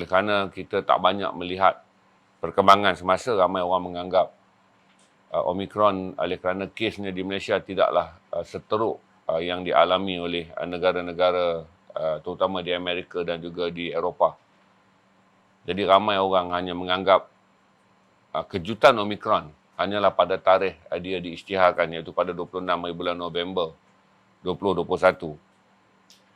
oleh kerana kita tak banyak melihat perkembangan semasa, ramai orang menganggap Omicron oleh kerana kesnya di Malaysia tidaklah seteruk yang dialami oleh negara-negara terutama di Amerika dan juga di Eropah. Jadi ramai orang hanya menganggap kejutan Omicron hanyalah pada tarikh dia diisytiharkan, iaitu pada 26 bulan November 2021.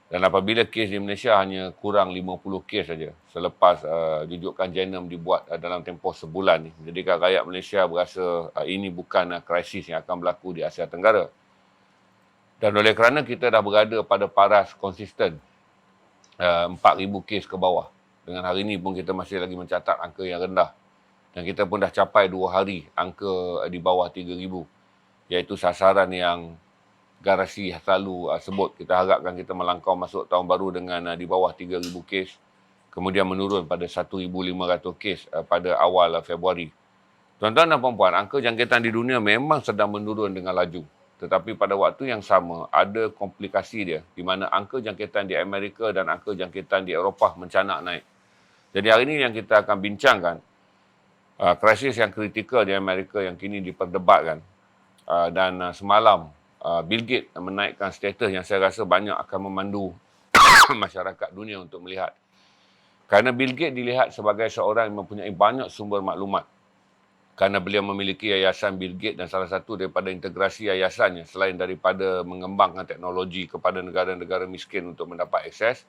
Dan apabila kes di Malaysia hanya kurang 50 kes saja selepas jujukan genom dibuat dalam tempoh sebulan ni. Jadi rakyat Malaysia berasa ini bukan krisis yang akan berlaku di Asia Tenggara. Dan oleh kerana kita dah berada pada paras konsisten 4,000 kes ke bawah. Dengan hari ini pun kita masih lagi mencatat angka yang rendah. Dan kita pun dah capai 2 hari angka di bawah 3,000. Iaitu sasaran yang Garasi selalu sebut. Kita harapkan kita melangkau masuk tahun baru dengan di bawah 3,000 kes. Kemudian menurun pada 1,500 kes pada awal Februari. Tuan-tuan dan puan-puan, angka jangkitan di dunia memang sedang menurun dengan laju. Tetapi pada waktu yang sama, ada komplikasi dia. Di mana angka jangkitan di Amerika dan angka jangkitan di Eropah mencanak naik. Jadi hari ini yang kita akan bincangkan, krisis yang kritikal di Amerika yang kini diperdebatkan. Dan semalam, Bill Gates menaikkan status yang saya rasa banyak akan memandu masyarakat dunia untuk melihat. Kerana Bill Gates dilihat sebagai seorang yang mempunyai banyak sumber maklumat. Kerana beliau memiliki yayasan Bill Gates dan salah satu daripada integrasi yayasannya selain daripada mengembangkan teknologi kepada negara-negara miskin untuk mendapat akses,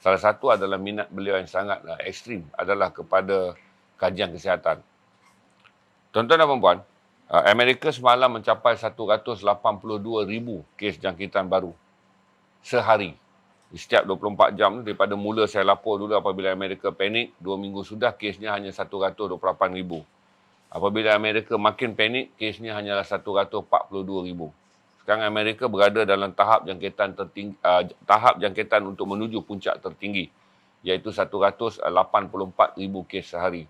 salah satu adalah minat beliau yang sangat ekstrim adalah kepada kajian kesihatan. Tuan-tuan dan puan-puan, Amerika semalam mencapai 182,000 kes jangkitan baru sehari. Setiap 24 jam daripada mula saya lapor dulu apabila Amerika panik, 2 minggu sudah kesnya hanya 128,000. Apabila Amerika makin panik, kesnya hanyalah 142,000. Sekarang Amerika berada dalam tahap jangkitan tertinggi, tahap jangkitan untuk menuju puncak tertinggi, iaitu 184,000 kes sehari.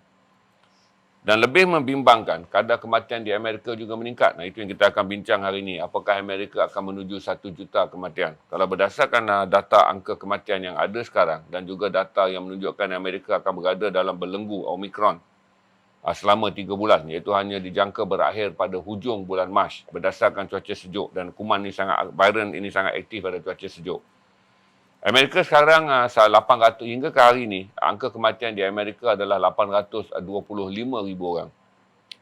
Dan lebih membimbangkan, kadar kematian di Amerika juga meningkat. Nah, itu yang kita akan bincang hari ini. Apakah Amerika akan menuju 1 juta kematian? Kalau berdasarkan data angka kematian yang ada sekarang dan juga data yang menunjukkan Amerika akan berada dalam belenggu Omicron selama 3 bulan, iaitu hanya dijangka berakhir pada hujung bulan Mac berdasarkan cuaca sejuk, dan varian ini sangat aktif pada cuaca sejuk. Amerika sekarang 800 hingga ke hari ini, angka kematian di Amerika adalah 825,000 orang.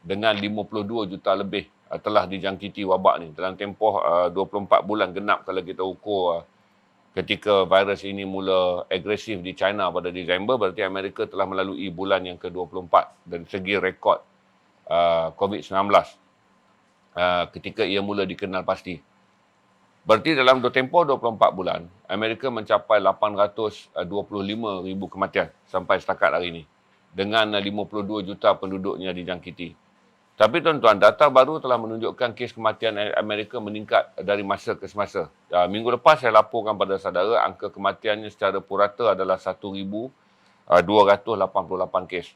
Dengan 52 juta lebih telah dijangkiti wabak ni dalam tempoh 24 bulan genap kalau kita ukur ketika virus ini mula agresif di China pada Disember, berarti Amerika telah melalui bulan yang ke-24 dari segi rekod COVID-19 ketika ia mula dikenal pasti. Berarti dalam tempoh 24 bulan, Amerika mencapai 825,000 kematian sampai setakat hari ini. Dengan 52 juta penduduknya dijangkiti. Tapi tuan-tuan, data baru telah menunjukkan kes kematian Amerika meningkat dari masa ke semasa. Minggu lepas saya laporkan pada saudara, angka kematiannya secara purata adalah 1,288 kes.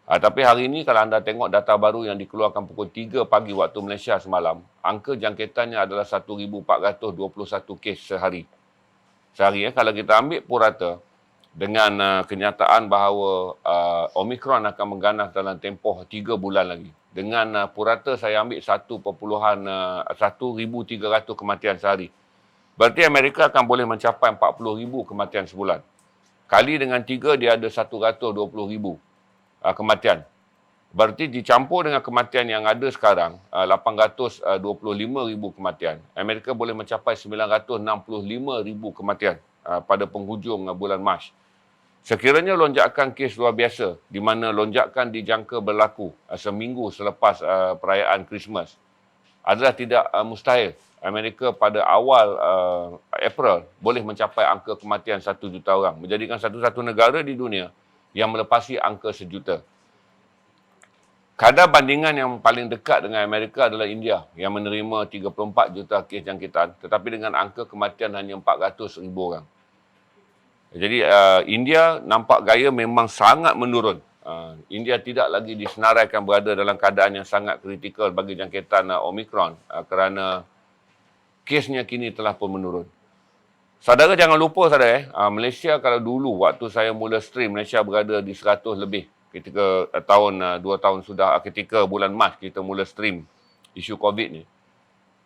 Tapi hari ini kalau anda tengok data baru yang dikeluarkan pukul 3 pagi waktu Malaysia semalam, angka jangkitannya adalah 1,421 kes sehari. Sehari kalau kita ambil purata dengan kenyataan bahawa Omicron akan mengganas dalam tempoh 3 bulan lagi. Dengan purata saya ambil 1,300 kematian sehari. Berarti Amerika akan boleh mencapai 40,000 kematian sebulan. Kali dengan 3 dia ada 120,000. Kematian. Berarti dicampur dengan kematian yang ada sekarang, 825,000 kematian. Amerika boleh mencapai 965,000 kematian pada penghujung bulan Mac. Sekiranya lonjakan kes luar biasa, di mana lonjakan dijangka berlaku seminggu selepas perayaan Christmas, adalah tidak mustahil. Amerika pada awal April boleh mencapai angka kematian 1 juta orang. Menjadikan satu-satu negara di dunia yang melepasi angka 1 juta. Kadar bandingan yang paling dekat dengan Amerika adalah India yang menerima 34 juta kes jangkitan tetapi dengan angka kematian hanya 400,000 orang. Jadi India nampak gaya memang sangat menurun. India tidak lagi disenaraikan berada dalam keadaan yang sangat kritikal bagi jangkitan Omicron kerana kesnya kini telah pun menurun. Saudara jangan lupa saudara Malaysia kalau dulu waktu saya mula stream, Malaysia berada di 100 lebih. Ketika tahun 2 tahun sudah, ketika bulan Mac kita mula stream isu COVID ni.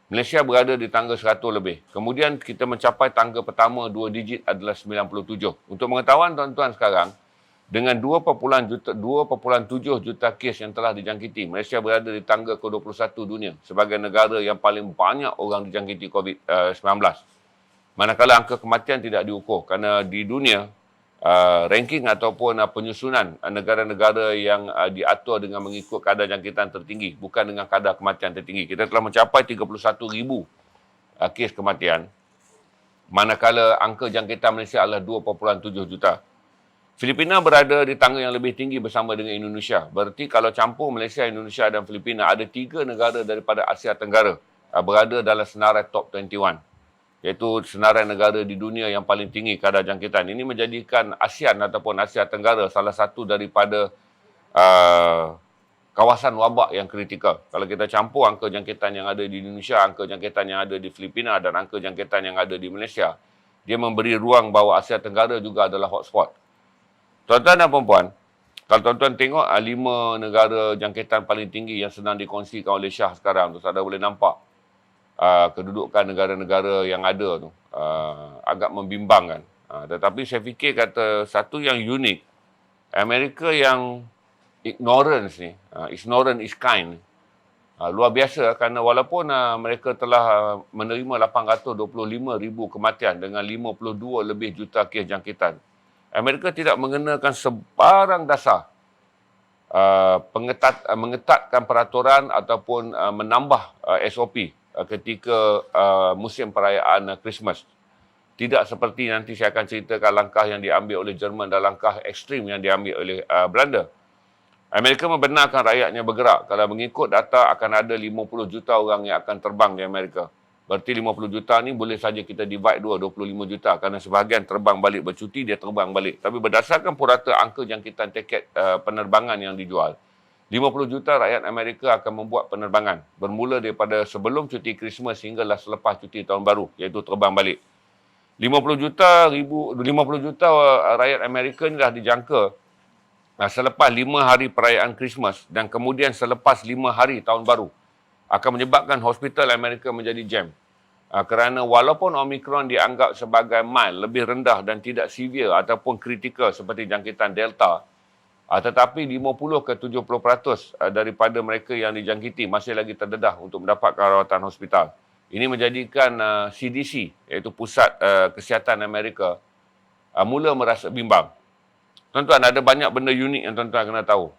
Malaysia berada di tangga 100 lebih. Kemudian kita mencapai tangga pertama 2 digit adalah 97. Untuk pengetahuan tuan-tuan sekarang, dengan 2.7 juta kes yang telah dijangkiti, Malaysia berada di tangga ke-21 dunia sebagai negara yang paling banyak orang dijangkiti COVID-19. Manakala angka kematian tidak diukur kerana di dunia ranking ataupun penyusunan negara-negara yang diatur dengan mengikut kadar jangkitan tertinggi, bukan dengan kadar kematian tertinggi. Kita telah mencapai 31,000 kes kematian, manakala angka jangkitan Malaysia adalah 2.7 juta. Filipina berada di tangga yang lebih tinggi bersama dengan Indonesia. Berarti kalau campur Malaysia, Indonesia dan Filipina, ada 3 negara daripada Asia Tenggara berada dalam senarai top 21. Iaitu senarai negara di dunia yang paling tinggi kadar jangkitan. Ini menjadikan ASEAN ataupun Asia Tenggara salah satu daripada kawasan wabak yang kritikal. Kalau kita campur angka jangkitan yang ada di Indonesia, angka jangkitan yang ada di Filipina dan angka jangkitan yang ada di Malaysia, dia memberi ruang bahawa Asia Tenggara juga adalah hotspot. Tuan-tuan dan puan-puan, kalau tuan-tuan tengok 5 negara jangkitan paling tinggi yang sedang dikongsikan oleh Syah sekarang, saudara boleh nampak kedudukan negara-negara yang ada tu agak membimbangkan. Tetapi saya fikir kata satu yang unik, Amerika yang ignorance ni, ignorance is kind, luar biasa kerana walaupun mereka telah menerima 825,000 kematian dengan 52 lebih juta kes jangkitan, Amerika tidak mengenakan sebarang dasar mengetatkan peraturan ataupun menambah SOP ketika musim perayaan Christmas. Tidak seperti nanti saya akan ceritakan langkah yang diambil oleh Jerman dan langkah ekstrim yang diambil oleh Belanda. Amerika membenarkan rakyatnya bergerak. Kalau mengikut data, akan ada 50 juta orang yang akan terbang di Amerika. Berarti 50 juta ni boleh saja kita divide 25 juta. Kerana sebahagian terbang balik bercuti, dia terbang balik. Tapi berdasarkan purata angka jangkitan tiket penerbangan yang dijual, 50 juta rakyat Amerika akan membuat penerbangan bermula daripada sebelum cuti Christmas hinggalah selepas cuti tahun baru, iaitu terbang balik. 50 juta rakyat Amerika ni dah dijangka selepas 5 hari perayaan Christmas dan kemudian selepas 5 hari tahun baru akan menyebabkan hospital Amerika menjadi jam. Kerana walaupun Omicron dianggap sebagai mild, lebih rendah dan tidak severe ataupun kritikal seperti jangkitan Delta, tetapi 50 ke 70% daripada mereka yang dijangkiti masih lagi terdedah untuk mendapatkan rawatan hospital. Ini menjadikan CDC, iaitu Pusat Kesihatan Amerika, mula merasa bimbang. Tuan-tuan, ada banyak benda unik yang tuan-tuan kena tahu.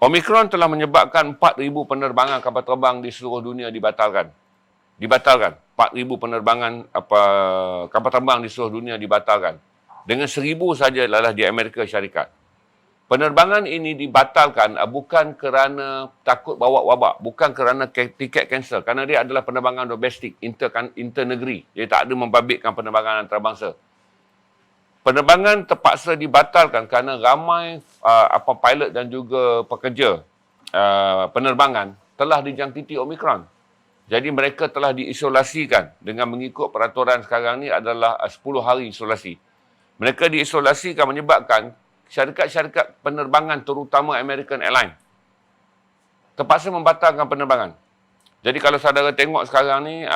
Omicron telah menyebabkan 4,000 penerbangan kapal terbang di seluruh dunia dibatalkan. 4,000 penerbangan kapal terbang di seluruh dunia dibatalkan. Dengan 1,000 saja adalah di Amerika Syarikat. Penerbangan ini dibatalkan bukan kerana takut bawa wabak, bukan kerana tiket cancel, kerana dia adalah penerbangan domestik, internegeri. Dia tak ada membabitkan penerbangan antarabangsa. Penerbangan terpaksa dibatalkan kerana ramai pilot dan juga pekerja penerbangan telah dijangkiti Omicron. Jadi mereka telah diisolasikan dengan mengikut peraturan sekarang ni adalah 10 hari isolasi. Mereka diisolasikan menyebabkan syarikat-syarikat penerbangan terutama American Airlines terpaksa membatalkan penerbangan. Jadi kalau saudara tengok sekarang ni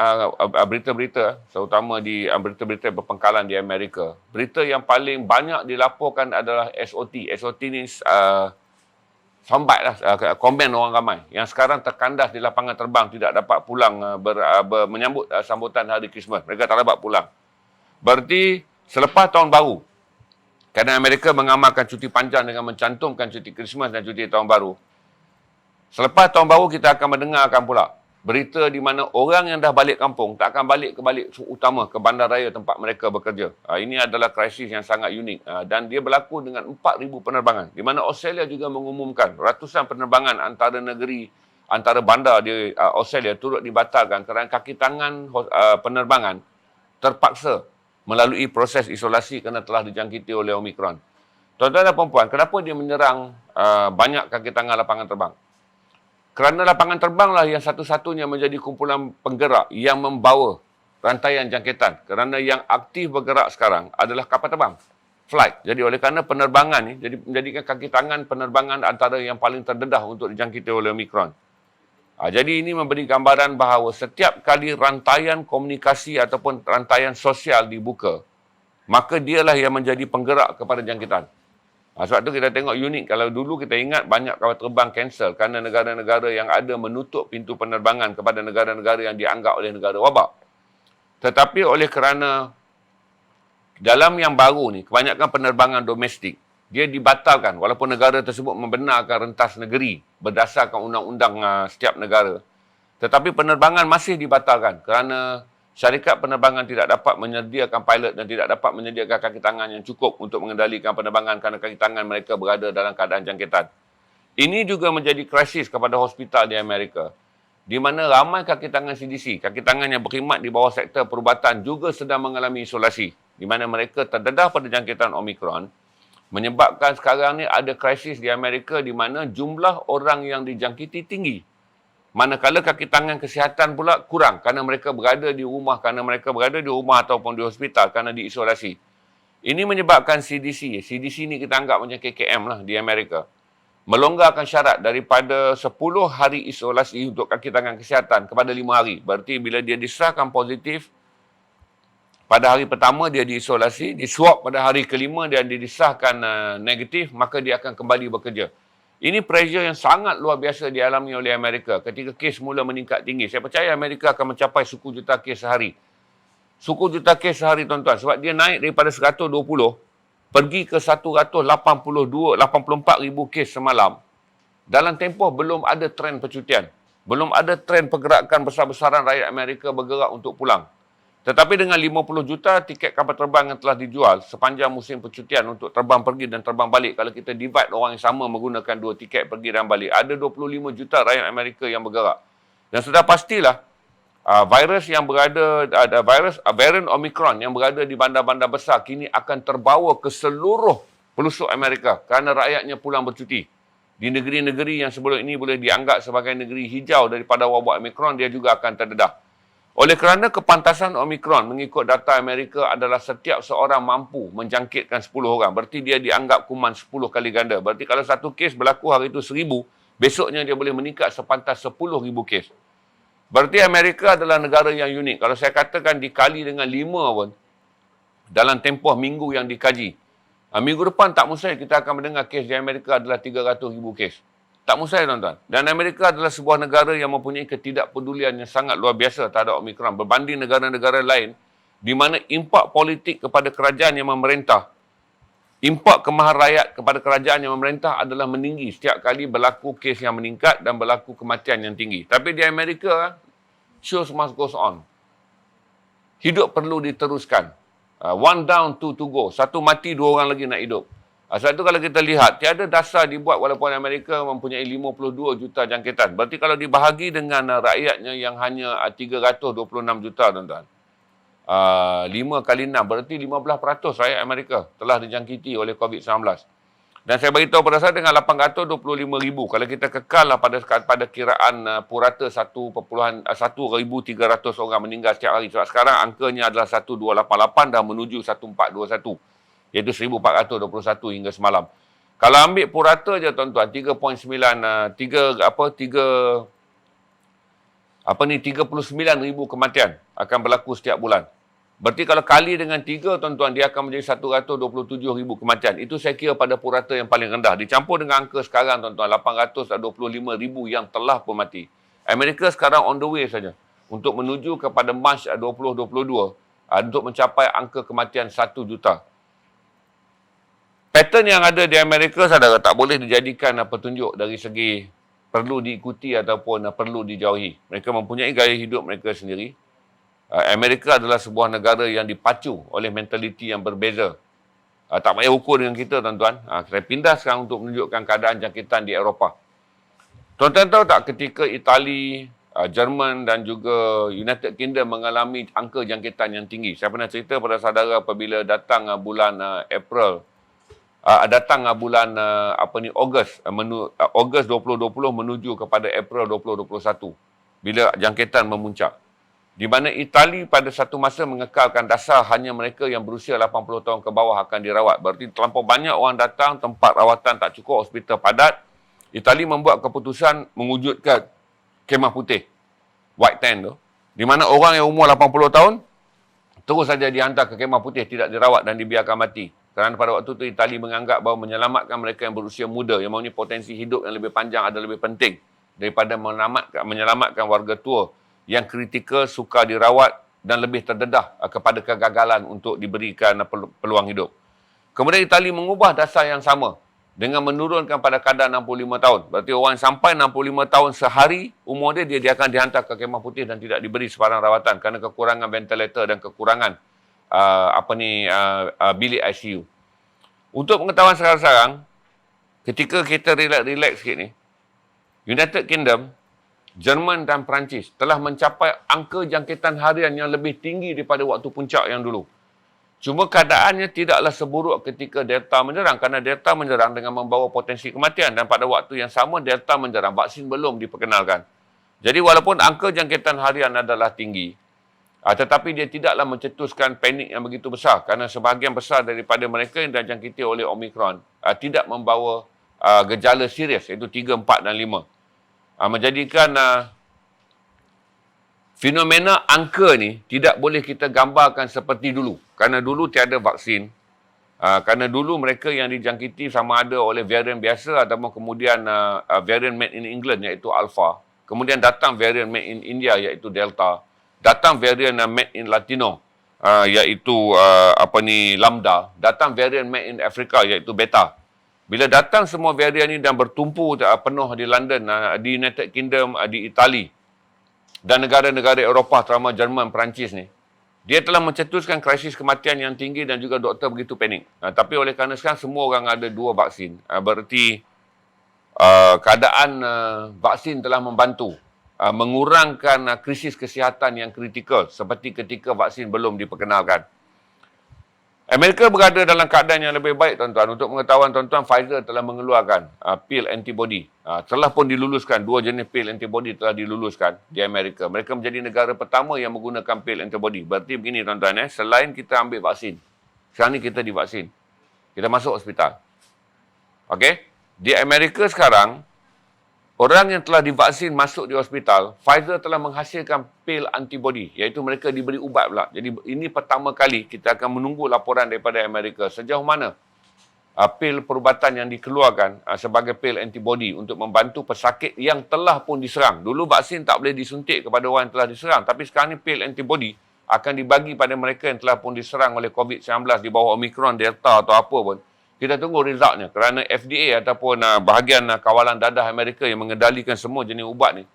berita-berita, terutama di berita-berita berpengkalan di Amerika, berita yang paling banyak dilaporkan adalah SOT. SOT ni sambat lah, komen orang ramai yang sekarang terkandas di lapangan terbang, tidak dapat pulang menyambut sambutan hari Christmas. Mereka tak dapat pulang. Berarti selepas tahun baru, kerana Amerika mengamalkan cuti panjang dengan mencantumkan cuti Christmas dan cuti tahun baru, selepas tahun baru kita akan mendengarkan pula berita di mana orang yang dah balik kampung tak akan balik ke balik utama ke bandaraya tempat mereka bekerja. Ini adalah krisis yang sangat unik dan dia berlaku dengan 4,000 penerbangan. Di mana Australia juga mengumumkan ratusan penerbangan antara bandar di Australia turut dibatalkan kerana kaki tangan penerbangan terpaksa melalui proses isolasi kerana telah dijangkiti oleh Omicron. Tuan-tuan dan puan-puan, kenapa dia menyerang banyak kaki tangan lapangan terbang? Kerana lapangan terbanglah yang satu-satunya menjadi kumpulan penggerak yang membawa rantaian jangkitan. Kerana yang aktif bergerak sekarang adalah kapal terbang, flight. Jadi oleh kerana penerbangan ni, jadi menjadikan kaki tangan penerbangan antara yang paling terdedah untuk dijangkiti oleh Omicron. Jadi ini memberi gambaran bahawa setiap kali rantaian komunikasi ataupun rantaian sosial dibuka, maka dialah yang menjadi penggerak kepada jangkitan. Sebab tu kita tengok unik. Kalau dulu kita ingat banyak kapal terbang cancel kerana negara-negara yang ada menutup pintu penerbangan kepada negara-negara yang dianggap oleh negara wabak. Tetapi oleh kerana dalam yang baru ni, kebanyakan penerbangan domestik, dia dibatalkan walaupun negara tersebut membenarkan rentas negeri berdasarkan undang-undang setiap negara. Tetapi penerbangan masih dibatalkan kerana syarikat penerbangan tidak dapat menyediakan pilot dan tidak dapat menyediakan kaki tangan yang cukup untuk mengendalikan penerbangan kerana kaki tangan mereka berada dalam keadaan jangkitan. Ini juga menjadi krisis kepada hospital di Amerika, di mana ramai kaki tangan CDC, kaki tangan yang berkhidmat di bawah sektor perubatan juga sedang mengalami isolasi, di mana mereka terdedah pada jangkitan Omicron, menyebabkan sekarang ni ada krisis di Amerika di mana jumlah orang yang dijangkiti tinggi. Manakala kaki tangan kesihatan pula kurang kerana mereka berada di rumah, ataupun di hospital kerana diisolasi. Ini menyebabkan CDC ni kita anggap macam KKM lah di Amerika, melonggarkan syarat daripada 10 hari isolasi untuk kaki tangan kesihatan kepada 5 hari. Berarti bila dia disahkan positif, pada hari pertama dia diisolasi, diswab pada hari kelima dia disahkan negatif, maka dia akan kembali bekerja. Ini pressure yang sangat luar biasa dialami oleh Amerika ketika kes mula meningkat tinggi. Saya percaya Amerika akan mencapai 10 juta kes sehari. 10 juta kes sehari tuan-tuan. Sebab dia naik daripada 120, pergi ke 184 ribu kes semalam. Dalam tempoh belum ada trend percutian. Belum ada trend pergerakan besar-besaran rakyat Amerika bergerak untuk pulang. Tetapi dengan 50 juta tiket kapal terbang yang telah dijual sepanjang musim percutian untuk terbang pergi dan terbang balik, kalau kita divide orang yang sama menggunakan 2 tiket pergi dan balik, ada 25 juta rakyat Amerika yang bergerak. Dan sudah pastilah virus yang berada, varian Omicron yang berada di bandar-bandar besar kini akan terbawa ke seluruh pelosok Amerika kerana rakyatnya pulang bercuti. Di negeri-negeri yang sebelum ini boleh dianggap sebagai negeri hijau daripada wabak Omicron, dia juga akan terdedah. Oleh kerana kepantasan Omicron mengikut data Amerika adalah setiap seorang mampu menjangkitkan 10 orang. Berarti dia dianggap kuman 10 kali ganda. Berarti kalau satu kes berlaku hari itu 1,000, besoknya dia boleh meningkat sepantas 10,000 kes. Berarti Amerika adalah negara yang unik. Kalau saya katakan dikali dengan 5 pun, dalam tempoh minggu yang dikaji, minggu depan tak mustahil kita akan mendengar kes di Amerika adalah 300,000 kes. Tak mustahil tuan-tuan. Dan Amerika adalah sebuah negara yang mempunyai ketidakpedulian yang sangat luar biasa terhadap Omicron berbanding negara-negara lain di mana impak politik kepada kerajaan yang memerintah, impak kemahan rakyat kepada kerajaan yang memerintah adalah meninggi setiap kali berlaku kes yang meningkat dan berlaku kematian yang tinggi. Tapi di Amerika, shows must go on. Hidup perlu diteruskan. One down, two to go. Satu mati, 2 orang lagi nak hidup. Sebab itu kalau kita lihat, tiada dasar dibuat walaupun Amerika mempunyai 52 juta jangkitan. Berarti kalau dibahagi dengan rakyatnya yang hanya 326 juta, tuan-tuan. 5 kali 6, berarti 15% rakyat Amerika telah dijangkiti oleh COVID-19. Dan saya beritahu pada saya dengan 825,000, kalau kita kekal pada kiraan purata 1,300 orang meninggal setiap hari. Sebab sekarang angkanya adalah 1,288 dan menuju 1,421. Iaitu 1,421 hingga semalam. Kalau ambil purata je tuan-tuan, 39,000 kematian akan berlaku setiap bulan. Berarti kalau kali dengan 3 tuan-tuan, dia akan menjadi 127,000 kematian. Itu saya kira pada purata yang paling rendah. Dicampur dengan angka sekarang tuan-tuan, 825,000 yang telah pun mati. Amerika sekarang on the way saja untuk menuju kepada Mac 2022 untuk mencapai angka kematian 1 juta. Pattern yang ada di Amerika, saudara, tak boleh dijadikan petunjuk dari segi perlu diikuti ataupun perlu dijauhi. Mereka mempunyai gaya hidup mereka sendiri. Amerika adalah sebuah negara yang dipacu oleh mentaliti yang berbeza. Tak payah ukur dengan kita, tuan-tuan. Saya pindah sekarang untuk menunjukkan keadaan jangkitan di Eropah. Tuan-tuan tahu tak ketika Itali, Jerman dan juga United Kingdom mengalami angka jangkitan yang tinggi. Saya pernah cerita pada saudara apabila datang bulan April, bulan Ogos 2020 menuju kepada April 2021 bila jangkitan memuncak. di mana Itali pada satu masa mengekalkan dasar hanya mereka yang berusia 80 tahun ke bawah akan dirawat. Berarti terlampau banyak orang datang, tempat rawatan tak cukup, hospital padat. Itali membuat keputusan mewujudkan kemah putih, white tent tu, di mana orang yang umur 80 tahun terus saja dihantar ke kemah putih, tidak dirawat dan dibiarkan mati. Kerana pada waktu itu Itali menganggap bahawa menyelamatkan mereka yang berusia muda, yang mempunyai potensi hidup yang lebih panjang adalah lebih penting daripada menyelamatkan warga tua yang kritikal, sukar dirawat dan lebih terdedah kepada kegagalan untuk diberikan peluang hidup. Kemudian Itali mengubah dasar yang sama dengan menurunkan pada kadar 65 tahun. Berarti orang sampai 65 tahun sehari umur dia akan dihantar ke kemah putih dan tidak diberi sebarang rawatan kerana kekurangan ventilator dan kekurangan bilik ICU. Untuk pengetahuan sekarang, ketika kita relax sikit ni, United Kingdom, Jerman dan Perancis telah mencapai angka jangkitan harian yang lebih tinggi daripada waktu puncak yang dulu. Cuma keadaannya tidaklah seburuk ketika Delta menyerang, kerana Delta menyerang dengan membawa potensi kematian dan pada waktu yang sama Delta menyerang, vaksin belum diperkenalkan. Jadi walaupun angka jangkitan harian adalah tinggi, tetapi dia tidaklah mencetuskan panik yang begitu besar kerana sebahagian besar daripada mereka yang dijangkiti oleh Omicron tidak membawa gejala serius, iaitu 3, 4 dan 5. Menjadikan fenomena angka ni tidak boleh kita gambarkan seperti dulu. Kerana dulu tiada vaksin. Kerana dulu mereka yang dijangkiti sama ada oleh varian biasa ataupun kemudian varian made in England iaitu Alpha. Kemudian datang varian made in India iaitu Delta. Datang varian made in Latino iaitu Lambda. Datang varian made in Africa iaitu Beta. Bila datang semua varian ini dan bertumpu penuh di London, di United Kingdom, di Itali dan negara-negara Eropah terutama Jerman, Perancis ni, dia telah mencetuskan krisis kematian yang tinggi dan juga doktor begitu panik. Tapi oleh kerana sekarang semua orang ada 2 vaksin, berarti keadaan vaksin telah membantu mengurangkan krisis kesihatan yang kritikal seperti ketika vaksin belum diperkenalkan. Amerika berada dalam keadaan yang lebih baik, tuan-tuan. Untuk pengetahuan tuan-tuan, Pfizer telah mengeluarkan pil antibody. Telah pun diluluskan, 2 jenis pil antibody telah diluluskan di Amerika. Mereka menjadi negara pertama yang menggunakan pil antibody. Berarti begini, tuan-tuan, selain kita ambil vaksin, sekarang ni kita divaksin, kita masuk hospital. Okey? Di Amerika sekarang, orang yang telah divaksin masuk di hospital, Pfizer telah menghasilkan pil antibody, iaitu mereka diberi ubat pula. Jadi ini pertama kali kita akan menunggu laporan daripada Amerika sejauh mana pil perubatan yang dikeluarkan sebagai pil antibody untuk membantu pesakit yang telah pun diserang. Dulu vaksin tak boleh disuntik kepada orang yang telah diserang, tapi sekarang ni pil antibody akan dibagi pada mereka yang telah pun diserang oleh COVID-19 di bawah Omicron, Delta atau apa pun. Kita tunggu resultnya kerana FDA ataupun bahagian kawalan dadah Amerika yang mengendalikan semua jenis ubat ni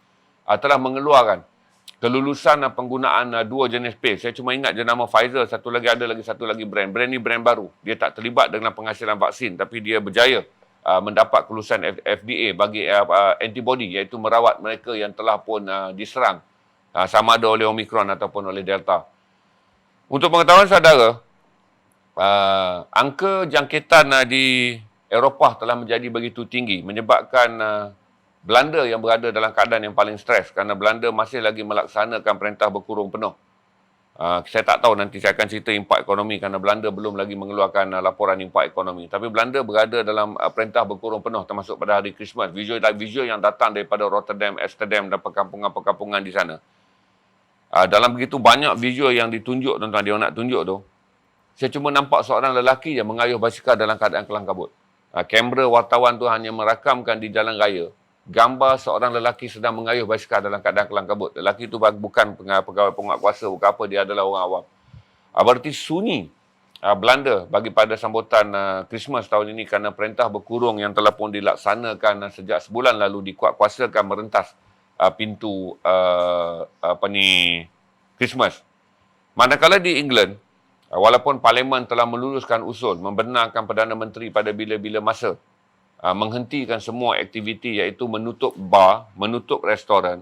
telah mengeluarkan kelulusan penggunaan 2 jenis pil. Saya cuma ingat je nama Pfizer, satu lagi brand. Brand ni brand baru. Dia tak terlibat dengan penghasilan vaksin tapi dia berjaya mendapat kelulusan FDA bagi antibody, iaitu merawat mereka yang telah pun diserang sama ada oleh Omicron ataupun oleh Delta. Untuk pengetahuan saudara, angka jangkitan di Eropah telah menjadi begitu tinggi menyebabkan Belanda yang berada dalam keadaan yang paling stres kerana Belanda masih lagi melaksanakan perintah berkurung penuh. Saya tak tahu, nanti saya akan cerita impak ekonomi kerana Belanda belum lagi mengeluarkan laporan impak ekonomi. Tapi Belanda berada dalam perintah berkurung penuh termasuk pada hari Christmas. Video yang datang daripada Rotterdam, Amsterdam dan perkampungan-perkampungan di sana. Dalam begitu banyak video yang ditunjuk, tuan-tuan, dia nak tunjuk tu, saya cuma nampak seorang lelaki yang mengayuh basikal dalam keadaan kelang kabut. Kamera wartawan tu hanya merakamkan di jalan raya gambar seorang lelaki sedang mengayuh basikal dalam keadaan kelang kabut. Lelaki tu bukan pegawai penguatkuasa, bukan apa, dia adalah orang awam. Berarti sunyi Belanda bagi pada sambutan Christmas tahun ini kerana perintah berkurung yang telah pun dilaksanakan sejak sebulan lalu dikuatkuasakan merentas pintu Christmas. Manakala di England, walaupun Parlimen telah meluluskan usul membenarkan Perdana Menteri pada bila-bila masa menghentikan semua aktiviti iaitu menutup bar, menutup restoran,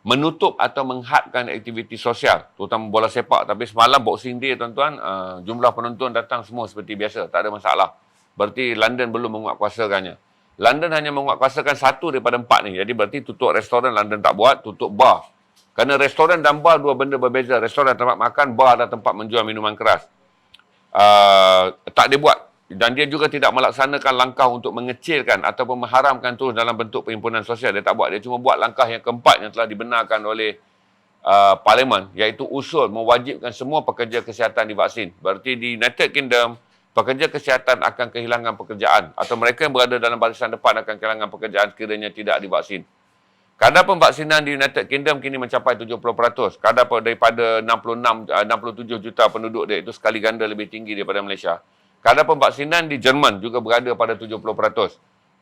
menutup atau menghadkan aktiviti sosial, terutama bola sepak. Tapi semalam Boxing Day, tuan-tuan, jumlah penonton datang semua seperti biasa, tak ada masalah. Berarti London belum menguatkuasakannya. London hanya menguatkuasakan 1 daripada 4 ni. Jadi berarti tutup restoran London tak buat, tutup bar Kerana restoran dan bar dua benda berbeza. Restoran tempat makan, bar adalah tempat menjual minuman keras. Tak dia buat. Dan dia juga tidak melaksanakan langkah untuk mengecilkan ataupun mengharamkan terus dalam bentuk perhimpunan sosial. Dia tak buat. Dia cuma buat langkah yang keempat yang telah dibenarkan oleh Parlimen, iaitu usul mewajibkan semua pekerja kesihatan divaksin. Berarti di United Kingdom, pekerja kesihatan akan kehilangan pekerjaan atau mereka yang berada dalam barisan depan akan kehilangan pekerjaan sekiranya tidak divaksin. Kadar pemvaksinan di United Kingdom kini mencapai 70%. Kadar daripada 67 juta penduduk dia, itu sekali ganda lebih tinggi daripada Malaysia. Kadar pemvaksinan di Jerman juga berada pada 70%.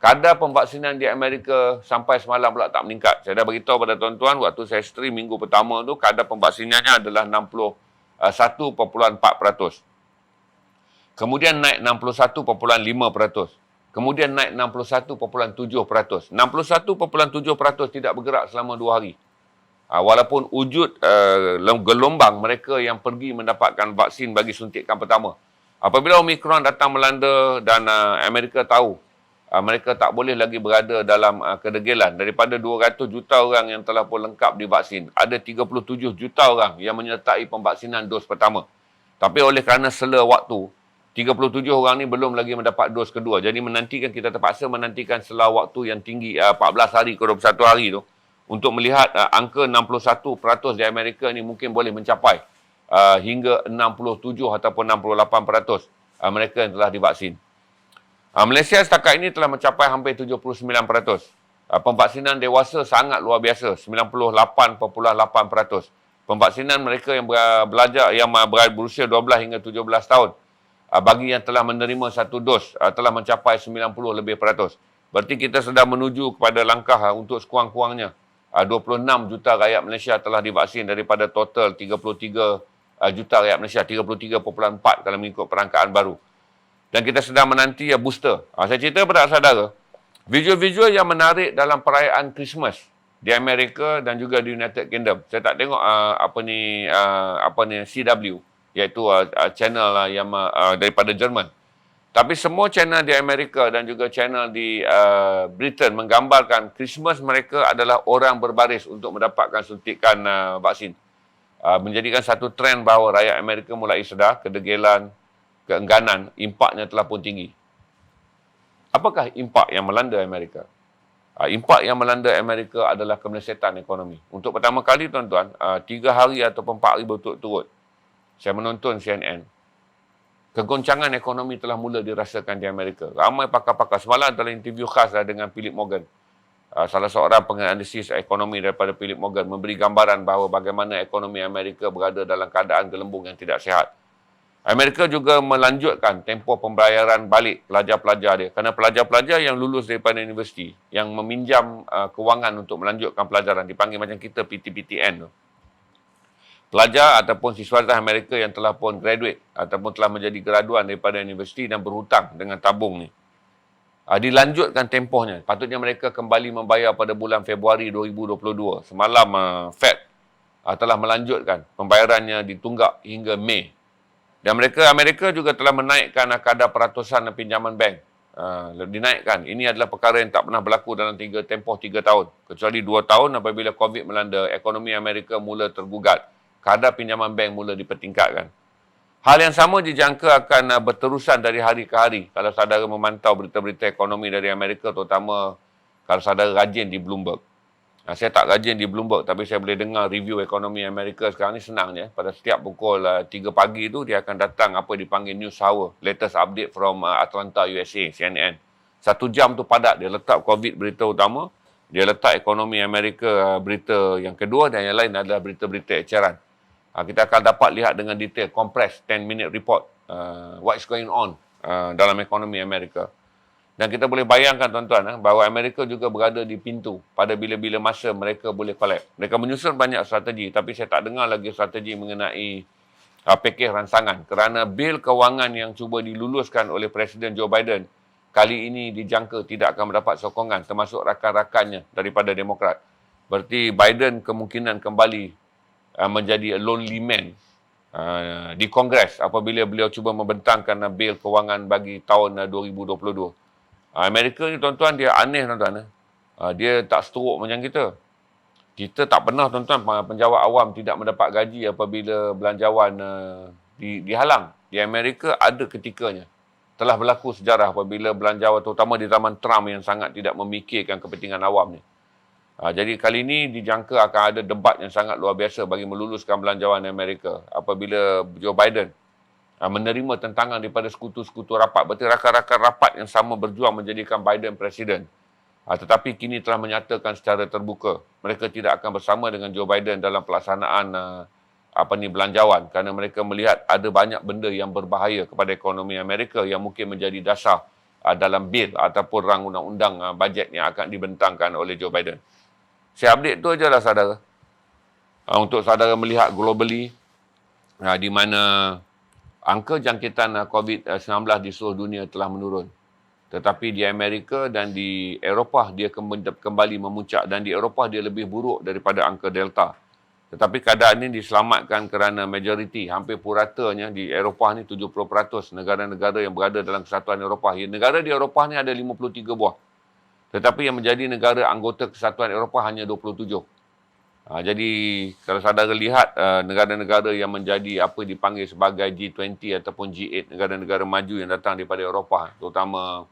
Kadar pemvaksinan di Amerika sampai semalam pula tak meningkat. Saya dah beritahu pada tuan-tuan, waktu saya stream minggu pertama tu, kadar pemvaksinannya adalah 61.4%. Kemudian naik 61.5%. Kemudian naik 61.7%. 61.7% tidak bergerak selama 2 hari. Walaupun wujud gelombang mereka yang pergi mendapatkan vaksin bagi suntikan pertama. Apabila Omicron datang melanda dan Amerika tahu, mereka tak boleh lagi berada dalam kedegilan. Daripada 200 juta orang yang telah pun lengkap divaksin, ada 37 juta orang yang menyertai pemvaksinan dos pertama. Tapi oleh kerana sela waktu, 37 orang ni belum lagi mendapat dos kedua. Jadi kita terpaksa menantikan sela waktu yang tinggi 14 hari ke 21 hari tu untuk melihat angka 61% di Amerika ni mungkin boleh mencapai hingga 67 ataupun 68% mereka yang telah divaksin. Malaysia setakat ini telah mencapai hampir 79%. Pemvaksinan dewasa sangat luar biasa, 98.8%. Pemvaksinan mereka yang belajar yang berusia 12 hingga 17 tahun bagi yang telah menerima satu dos telah mencapai 90 lebih peratus. Berarti kita sedang menuju kepada langkah untuk sekurang-kurangnya 26 juta rakyat Malaysia telah divaksin daripada total 33 juta rakyat Malaysia, 33.4 kalau mengikut perangkaan baru. Dan kita sedang menanti booster. Saya cerita kepada saudara, visual-visual yang menarik dalam perayaan Christmas di Amerika dan juga di United Kingdom. Saya tak tengok CW, iaitu channel yang daripada Jerman. Tapi semua channel di Amerika dan juga channel di Britain menggambarkan Christmas mereka adalah orang berbaris untuk mendapatkan suntikan vaksin. Menjadikan satu trend bahawa rakyat Amerika mulai sedar kedegilan, keengganan, impaknya telah pun tinggi. Apakah impak yang melanda Amerika? Impak yang melanda Amerika adalah kemelesetan ekonomi. Untuk pertama kali, tuan-tuan, 3 hari ataupun 4 hari berturut-turut, saya menonton CNN. Kegoncangan ekonomi telah mula dirasakan di Amerika. Ramai pakar-pakar. Semalam dalam interview khas dengan Philip Morgan. Salah seorang penganalisis ekonomi daripada Philip Morgan memberi gambaran bahawa bagaimana ekonomi Amerika berada dalam keadaan gelembung yang tidak sihat. Amerika juga melanjutkan tempoh pembayaran balik pelajar-pelajar dia. Kerana pelajar-pelajar yang lulus daripada universiti, yang meminjam kewangan untuk melanjutkan pelajaran, dipanggil macam kita PTPTN tu. Pelajar ataupun siswa Amerika yang telah pun graduate ataupun telah menjadi graduan daripada universiti dan berhutang dengan tabung ni, dilanjutkan tempohnya. Patutnya mereka kembali membayar pada bulan Februari 2022. Semalam Fed telah melanjutkan pembayarannya ditunggak hingga Mei. Dan Amerika juga telah menaikkan kadar peratusan pinjaman bank. Dinaikkan. Ini adalah perkara yang tak pernah berlaku dalam tempoh 3 tahun. Kecuali 2 tahun apabila COVID melanda, ekonomi Amerika mula tergugat. Kadar pinjaman bank mula dipertingkatkan. Hal yang sama dijangka akan berterusan dari hari ke hari. Kalau saudara memantau berita-berita ekonomi dari Amerika, terutama kalau saudara rajin di Bloomberg. Saya tak rajin di Bloomberg, tapi saya boleh dengar review ekonomi Amerika sekarang ni senang je. Pada setiap pukul 3 pagi tu, dia akan datang apa dipanggil News Hour. Latest update from Atlanta, USA, CNN. 1 jam tu padat. Dia letak COVID berita utama. Dia letak ekonomi Amerika berita yang kedua, dan yang lain adalah berita-berita eceran. Kita akan dapat lihat dengan detail, compress 10-minute report, what is going on dalam ekonomi Amerika. Dan kita boleh bayangkan, tuan-tuan, bahawa Amerika juga berada di pintu pada bila-bila masa mereka boleh collapse. Mereka menyusun banyak strategi, tapi saya tak dengar lagi strategi mengenai pakej rancangan. Kerana bil kewangan yang cuba diluluskan oleh Presiden Joe Biden, kali ini dijangka tidak akan mendapat sokongan, termasuk rakan-rakannya daripada Demokrat. Berarti Biden kemungkinan kembali menjadi a lonely man di Kongres apabila beliau cuba membentangkan bil kewangan bagi tahun 2022. Amerika ni, tuan-tuan, dia aneh, tuan-tuan. Dia tak seteruk macam kita. Kita tak pernah tuan-tuan penjawat awam tidak mendapat gaji apabila belanjawan dihalang. Di Amerika ada ketikanya. Telah berlaku sejarah apabila belanjawan terutama di zaman Trump yang sangat tidak memikirkan kepentingan awam ni. Jadi kali ini dijangka akan ada debat yang sangat luar biasa bagi meluluskan belanjawan Amerika apabila Joe Biden menerima tentangan daripada sekutu-sekutu rapat. Berarti rakan-rakan rapat yang sama berjuang menjadikan Biden presiden. Tetapi kini telah menyatakan secara terbuka mereka tidak akan bersama dengan Joe Biden dalam pelaksanaan belanjawan kerana mereka melihat ada banyak benda yang berbahaya kepada ekonomi Amerika yang mungkin menjadi dasar dalam bil ataupun rang undang-undang bajet yang akan dibentangkan oleh Joe Biden. Saya update tu ajalah saudara. Untuk saudara melihat globally di mana angka jangkitan COVID-19 di seluruh dunia telah menurun. Tetapi di Amerika dan di Eropah dia kembali memuncak dan di Eropah dia lebih buruk daripada angka Delta. Tetapi keadaan ini diselamatkan kerana majoriti, hampir puratanya di Eropah ni 70% negara-negara yang berada dalam Kesatuan Eropah. Negara di Eropah ni ada 53 buah. Tetapi yang menjadi negara anggota Kesatuan Eropah hanya 27. Jadi kalau saudara lihat negara-negara yang menjadi apa dipanggil sebagai G20 ataupun G8, negara-negara maju yang datang daripada Eropah, terutama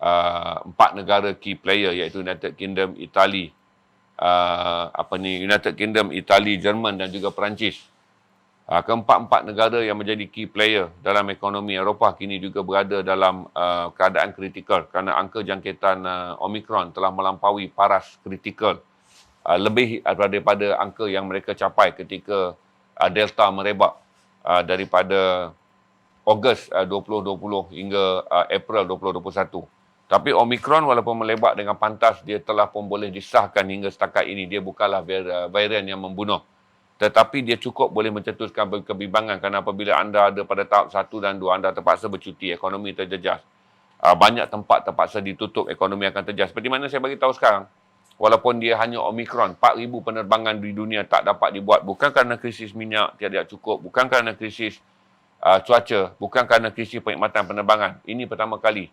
4 negara key player iaitu United Kingdom, Itali, Jerman dan juga Perancis. Keempat-empat negara yang menjadi key player dalam ekonomi Eropah kini juga berada dalam keadaan kritikal kerana angka jangkitan Omicron telah melampaui paras kritikal lebih daripada angka yang mereka capai ketika Delta merebak daripada Ogos 2020 hingga April 2021. Tapi Omicron walaupun melebat dengan pantas, dia telah pun boleh disahkan hingga setakat ini. Dia bukanlah varian yang membunuh. Tetapi dia cukup boleh mencetuskan kebimbangan kerana apabila anda ada pada tahap 1 dan 2, anda terpaksa bercuti, ekonomi terjejas. Banyak tempat terpaksa ditutup, ekonomi akan terjejas. Seperti mana saya bagi tahu sekarang, walaupun dia hanya Omicron, 4,000 penerbangan di dunia tak dapat dibuat. Bukan kerana krisis minyak tidak cukup, bukan kerana krisis cuaca, bukan kerana krisis perkhidmatan penerbangan. Ini pertama kali.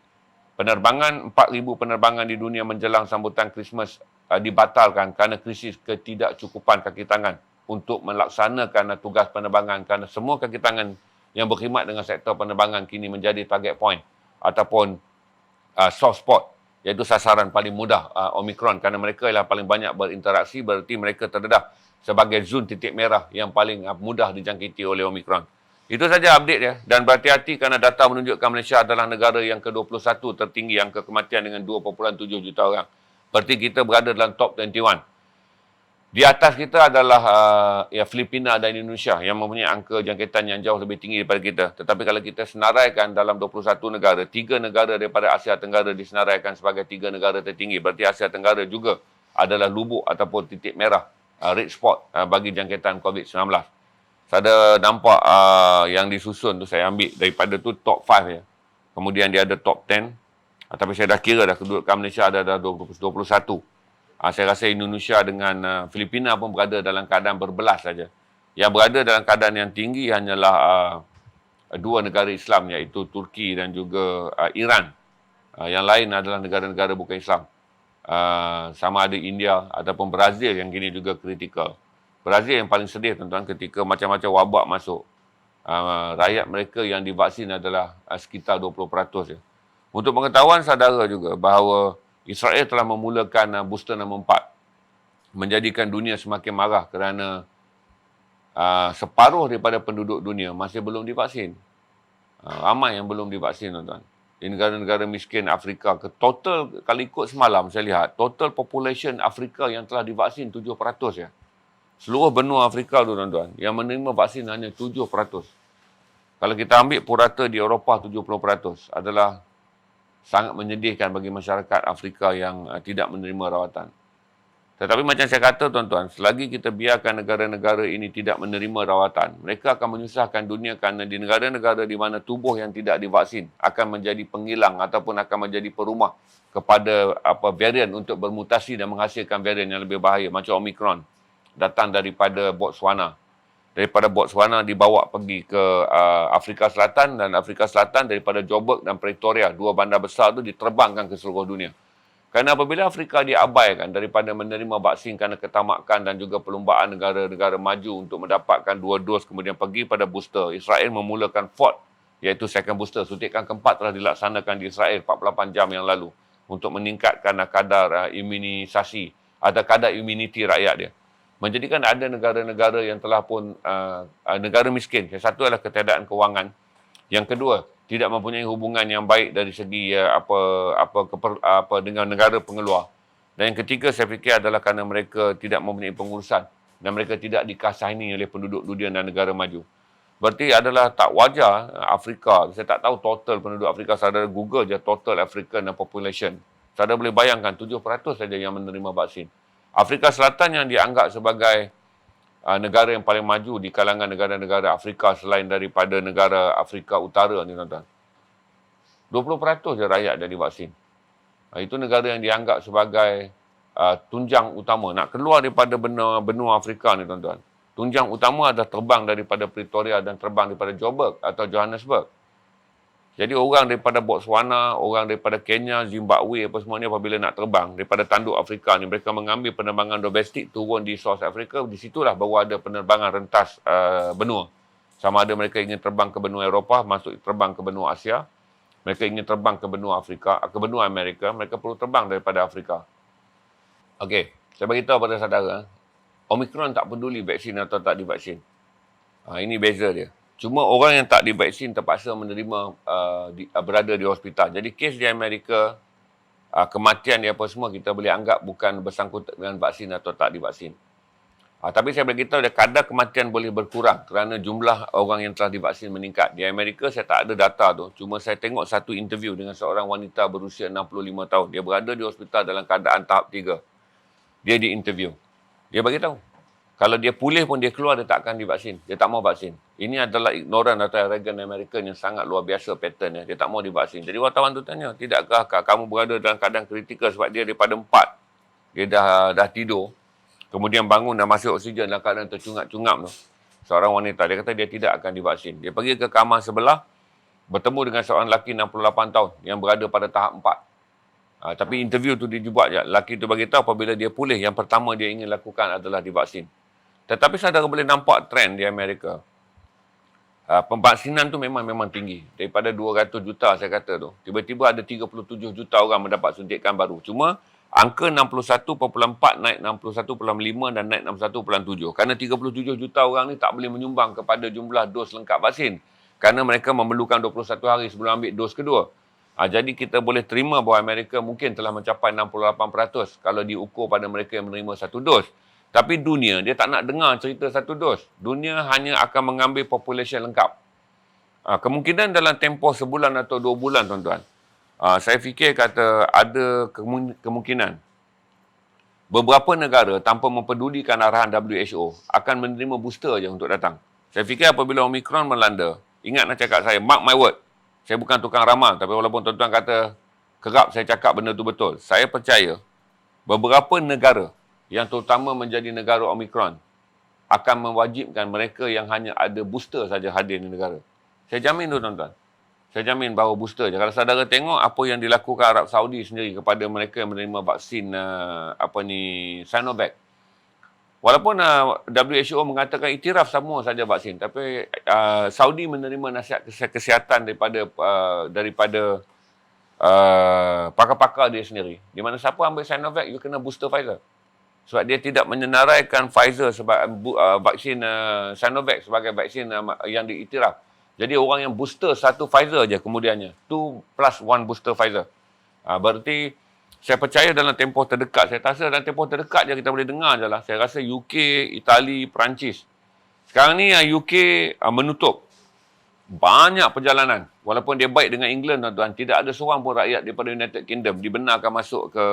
4,000 penerbangan di dunia menjelang sambutan Christmas dibatalkan kerana krisis ketidakcukupan kaki tangan untuk melaksanakan tugas penerbangan kerana semua kaki tangan yang berkhidmat dengan sektor penerbangan kini menjadi target point ataupun soft spot, iaitu sasaran paling mudah Omicron kerana mereka ialah paling banyak berinteraksi, berarti mereka terdedah sebagai zon titik merah yang paling mudah dijangkiti oleh Omicron. Itu saja update ya. Dan berhati-hati kerana data menunjukkan Malaysia adalah negara yang ke-21 tertinggi angka kematian dengan 2.7 juta orang. Berarti kita berada dalam top 21. Di atas kita adalah Filipina dan Indonesia yang mempunyai angka jangkitan yang jauh lebih tinggi daripada kita. Tetapi kalau kita senaraikan dalam 21 negara, 3 negara daripada Asia Tenggara disenaraikan sebagai 3 negara tertinggi. Berarti Asia Tenggara juga adalah lubuk ataupun titik merah, red spot bagi jangkitan COVID-19. Saya nampak yang disusun tu saya ambil daripada tu top 5 ya. Kemudian dia ada top 10. Tapi saya dah kira dah kedudukan Malaysia ada 21. Saya rasa Indonesia dengan Filipina pun berada dalam keadaan berbelas saja. Yang berada dalam keadaan yang tinggi hanyalah 2 negara Islam iaitu Turki dan juga Iran. Yang lain adalah negara-negara bukan Islam. Sama ada India ataupun Brazil yang kini juga kritikal. Brazil yang paling sedih tuan-tuan ketika macam-macam wabak masuk. Rakyat mereka yang divaksin adalah sekitar 20%. Ya. Untuk pengetahuan saudara juga bahawa Israel telah memulakan booster nombor 4. Menjadikan dunia semakin marah kerana separuh daripada penduduk dunia masih belum divaksin. Ramai yang belum divaksin tuan-tuan. Di negara-negara miskin Afrika, total kalau ikut semalam saya lihat, total population Afrika yang telah divaksin 7% ya. Seluruh benua Afrika tu tuan-tuan, yang menerima vaksin hanya 7%. Kalau kita ambil purata di Eropah 70% adalah sangat menyedihkan bagi masyarakat Afrika yang tidak menerima rawatan. Tetapi macam saya kata tuan-tuan, selagi kita biarkan negara-negara ini tidak menerima rawatan, mereka akan menyusahkan dunia kerana di negara-negara di mana tubuh yang tidak divaksin akan menjadi penghilang ataupun akan menjadi perumah kepada varian untuk bermutasi dan menghasilkan varian yang lebih bahaya macam Omicron. Datang daripada Botswana. Daripada Botswana dibawa pergi ke Afrika Selatan dan Afrika Selatan daripada Joburg dan Pretoria, 2 bandar besar tu diterbangkan ke seluruh dunia. Kerana apabila Afrika diabaikan daripada menerima vaksin kerana ketamakan dan juga perlumbaan negara-negara maju untuk mendapatkan 2 dos kemudian pergi pada booster, Israel memulakan fourth iaitu second booster. Suntikan keempat telah dilaksanakan di Israel 48 jam yang lalu untuk meningkatkan kadar imunisasi atau kadar imuniti rakyat dia. Menjadikan ada negara-negara yang telah pun negara miskin. Yang satu adalah ketiadaan kewangan. Yang kedua, tidak mempunyai hubungan yang baik dari segi dengan negara pengeluar. Dan yang ketiga saya fikir adalah kerana mereka tidak mempunyai pengurusan dan mereka tidak dikasihani oleh penduduk dunia dan negara maju. Berarti adalah tak wajar Afrika, saya tak tahu total penduduk Afrika, saudara Google je total African population. Saudara boleh bayangkan 7% saja yang menerima vaksin. Afrika Selatan yang dianggap sebagai negara yang paling maju di kalangan negara-negara Afrika selain daripada negara Afrika Utara ni tuan-tuan. 20% je rakyat dah divaksin. Itu negara yang dianggap sebagai tunjang utama. Nak keluar daripada benua Afrika ni tuan-tuan. Tunjang utama adalah terbang daripada Pretoria dan terbang daripada Joburg atau Johannesburg. Jadi orang daripada Botswana, orang daripada Kenya, Zimbabwe apa semua ni apabila nak terbang daripada tanduk Afrika ni, mereka mengambil penerbangan domestik turun di South Africa. Di situlah baru ada penerbangan rentas benua. Sama ada mereka ingin terbang ke benua Eropah, masuk terbang ke benua Asia. Mereka ingin terbang ke benua Afrika, ke benua Amerika, mereka perlu terbang daripada Afrika. Okey, saya beritahu pada saudara, Omicron tak peduli vaksin atau tak divaksin. Ini beza dia. Cuma orang yang tak divaksin terpaksa menerima berada di hospital. Jadi kes di Amerika, kematian dia apa semua kita boleh anggap bukan bersangkut dengan vaksin atau tak divaksin. Tapi saya beritahu dia kadar kematian boleh berkurang kerana jumlah orang yang telah divaksin meningkat. Di Amerika saya tak ada data tu. Cuma saya tengok satu interview dengan seorang wanita berusia 65 tahun. Dia berada di hospital dalam keadaan tahap 3. Dia diinterview. Dia beritahu. Kalau dia pulih pun dia keluar, dia tak akan divaksin. Dia tak mau vaksin. Ini adalah ignoran atau arrogant American yang sangat luar biasa pattern dia. Dia tak mau divaksin. Jadi wartawan tu tanya, tidakkah kamu berada dalam keadaan kritikal sebab dia daripada 4. Dia dah tidur. Kemudian bangun dan masuk oksigen dalam keadaan tercungap-cungap tu. Seorang wanita, dia kata dia tidak akan divaksin. Dia pergi ke kamar sebelah, bertemu dengan seorang lelaki 68 tahun yang berada pada tahap 4. Tapi interview tu dia buat je. Lelaki tu beritahu apabila dia pulih, yang pertama dia ingin lakukan adalah divaksin. Tetapi saudara boleh nampak trend di Amerika. Pemvaksinan tu memang tinggi. Daripada 200 juta saya kata tu. Tiba-tiba ada 37 juta orang mendapat suntikan baru. Cuma angka 61.4 naik 61.5 dan naik 61.7. Kerana 37 juta orang ni tak boleh menyumbang kepada jumlah dos lengkap vaksin. Kerana mereka memerlukan 21 hari sebelum ambil dos kedua. Jadi kita boleh terima bahawa Amerika mungkin telah mencapai 68% kalau diukur pada mereka yang menerima satu dos. Tapi dunia, dia tak nak dengar cerita satu dos. Dunia hanya akan mengambil population lengkap. Kemungkinan dalam tempoh sebulan atau 2 bulan, tuan-tuan. Saya fikir kata ada kemungkinan beberapa negara tanpa mempedulikan arahan WHO akan menerima booster je untuk datang. Saya fikir apabila Omicron melanda, ingat nak cakap saya, mark my word. Saya bukan tukang ramal, tapi walaupun tuan-tuan kata kerap saya cakap benda tu betul. Saya percaya beberapa negara yang terutama menjadi negara Omicron akan mewajibkan mereka yang hanya ada booster saja hadir di negara. Saya jamin tu tuan-tuan. Saya jamin bahawa booster je. Kalau saudara tengok apa yang dilakukan Arab Saudi sendiri kepada mereka yang menerima vaksin Sinovac. Walaupun WHO mengatakan iktiraf semua saja vaksin, tapi Saudi menerima nasihat kesihatan daripada pakar-pakar dia sendiri. Di mana siapa ambil Sinovac, you kena booster Pfizer. Sebab dia tidak menyenaraikan Pfizer sebagai vaksin Sinovac sebagai vaksin yang diiktiraf. Jadi orang yang booster satu Pfizer je kemudiannya. 2+1 booster Pfizer. Berarti saya percaya dalam tempoh terdekat. Saya rasa dalam tempoh terdekat je kita boleh dengar je lah. Saya rasa UK, Itali, Perancis. Sekarang ni UK menutup banyak perjalanan. Walaupun dia baik dengan England tuan-tuan. Tidak ada seorang pun rakyat daripada United Kingdom dibenarkan masuk ke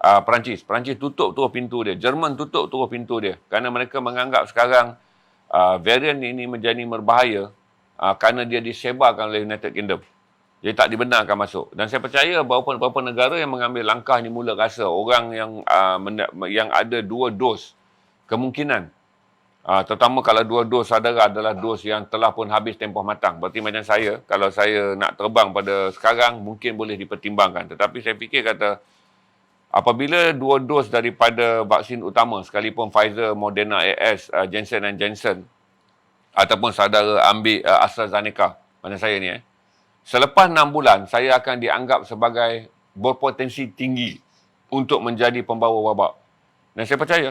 Perancis. Perancis tutup terus pintu dia. Jerman tutup terus pintu dia. Kerana mereka menganggap sekarang varian ini menjadi berbahaya kerana dia disebarkan oleh United Kingdom. Jadi tak dibenarkan masuk. Dan saya percaya beberapa negara yang mengambil langkah ni mula rasa orang yang ada 2 dos kemungkinan. Terutama kalau 2 dos saudara adalah dos yang telah pun habis tempoh matang. Berarti macam saya, kalau saya nak terbang pada sekarang mungkin boleh dipertimbangkan. Tetapi saya fikir kata Apabila 2 dos daripada vaksin utama, sekalipun Pfizer, Moderna, AS, Johnson & Johnson, ataupun saudara ambil AstraZeneca, mana saya ni selepas 6 bulan, saya akan dianggap sebagai berpotensi tinggi untuk menjadi pembawa wabak. Dan saya percaya,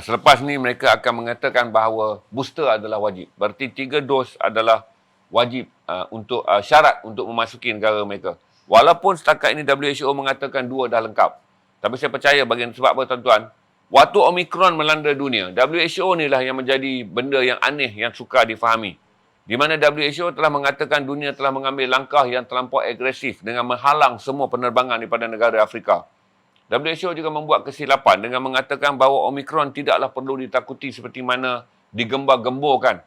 selepas ni mereka akan mengatakan bahawa booster adalah wajib. Berarti 3 dos adalah wajib untuk syarat untuk memasuki negara mereka. Walaupun setakat ini WHO mengatakan 2 dah lengkap. Tapi saya percaya sebab apa tuan-tuan? Waktu Omicron melanda dunia, WHO ni lah yang menjadi benda yang aneh yang sukar difahami. Di mana WHO telah mengatakan dunia telah mengambil langkah yang terlampau agresif dengan menghalang semua penerbangan daripada negara Afrika. WHO juga membuat kesilapan dengan mengatakan bahawa Omicron tidaklah perlu ditakuti seperti mana digembar-gemburkan